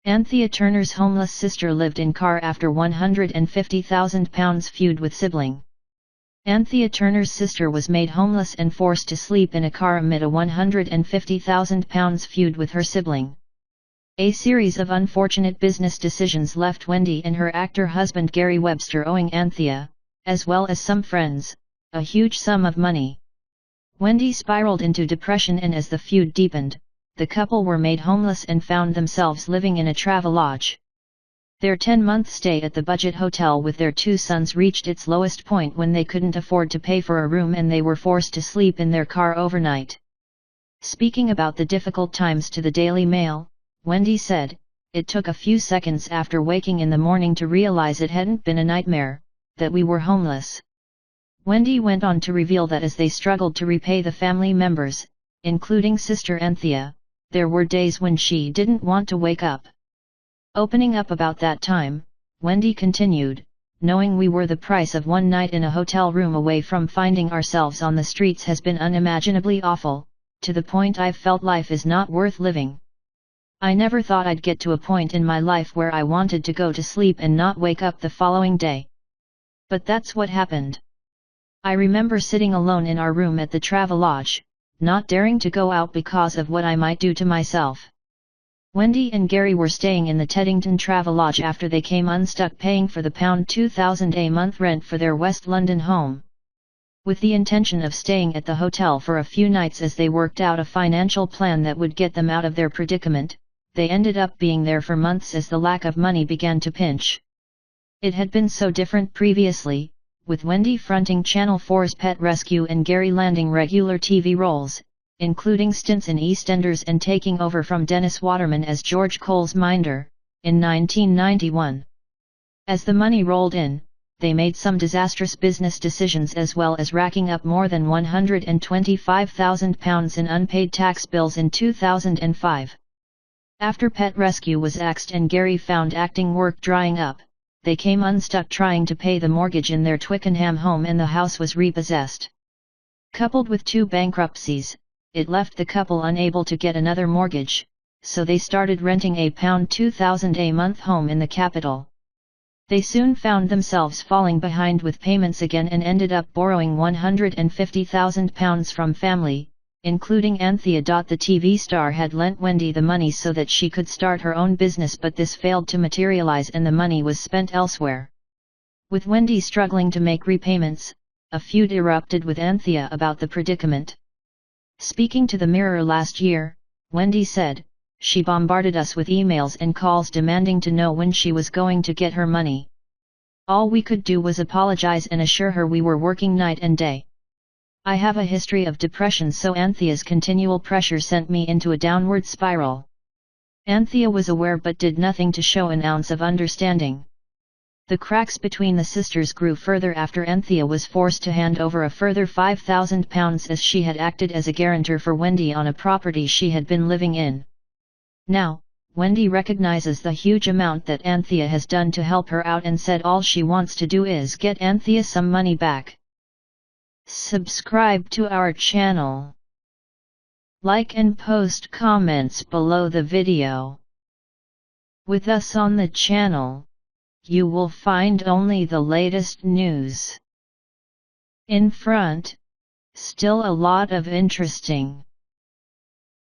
Anthea Turner's homeless sister lived in car after £150,000 feud with sibling. Anthea Turner's sister was made homeless and forced to sleep in a car amid a £150,000 feud with her sibling. A series of unfortunate business decisions left Wendy and her actor husband Gary Webster owing Anthea, as well as some friends, a huge sum of money. Wendy spiraled into depression, and as the feud deepened, the couple were made homeless and found themselves living in a travelodge. Their 10-month stay at the budget hotel with their 2 sons reached its lowest point when they couldn't afford to pay for a room and they were forced to sleep in their car overnight. Speaking about the difficult times to the Daily Mail, Wendy said, "It took a few seconds after waking in the morning to realize it hadn't been a nightmare, that we were homeless." Wendy went on to reveal that as they struggled to repay the family members, including sister Anthea, there were days when she didn't want to wake up. Opening up about that time, Wendy continued, "Knowing we were the price of one night in a hotel room away from finding ourselves on the streets has been unimaginably awful, to the point I've felt life is not worth living. I never thought I'd get to a point in my life where I wanted to go to sleep and not wake up the following day. But that's what happened. I remember sitting alone in our room at the Travelodge, not daring to go out because of what I might do to myself." Wendy and Gary were staying in the Teddington Travelodge after they came unstuck paying for the £2,000 a month rent for their West London home. With the intention of staying at the hotel for a few nights as they worked out a financial plan that would get them out of their predicament, they ended up being there for months as the lack of money began to pinch. It had been so different previously, with Wendy fronting Channel 4's Pet Rescue and Gary landing regular TV roles, including stints in EastEnders and taking over from Dennis Waterman as George Cole's minder, in 1991. As the money rolled in, they made some disastrous business decisions as well as racking up more than £125,000 in unpaid tax bills in 2005. After Pet Rescue was axed and Gary found acting work drying up, they came unstuck trying to pay the mortgage in their Twickenham home and the house was repossessed. Coupled with 2 bankruptcies, it left the couple unable to get another mortgage, so they started renting a £2,000 a month home in the capital. They soon found themselves falling behind with payments again and ended up borrowing £150,000 from family, including Anthea. The TV star had lent Wendy the money so that she could start her own business, but this failed to materialize and the money was spent elsewhere. With Wendy struggling to make repayments, a feud erupted with Anthea about the predicament. Speaking to the Mirror last year, Wendy said, "She bombarded us with emails and calls demanding to know when she was going to get her money. All we could do was apologize and assure her we were working night and day. I have a history of depression, so Anthea's continual pressure sent me into a downward spiral." Anthea was aware but did nothing to show an ounce of understanding. The cracks between the sisters grew further after Anthea was forced to hand over a further £5,000 as she had acted as a guarantor for Wendy on a property she had been living in. Now, Wendy recognizes the huge amount that Anthea has done to help her out and said all she wants to do is get Anthea some money back. Subscribe to our channel. Like and post comments below the video. With us on the channel, you will find only the latest news. In front, still a lot of interesting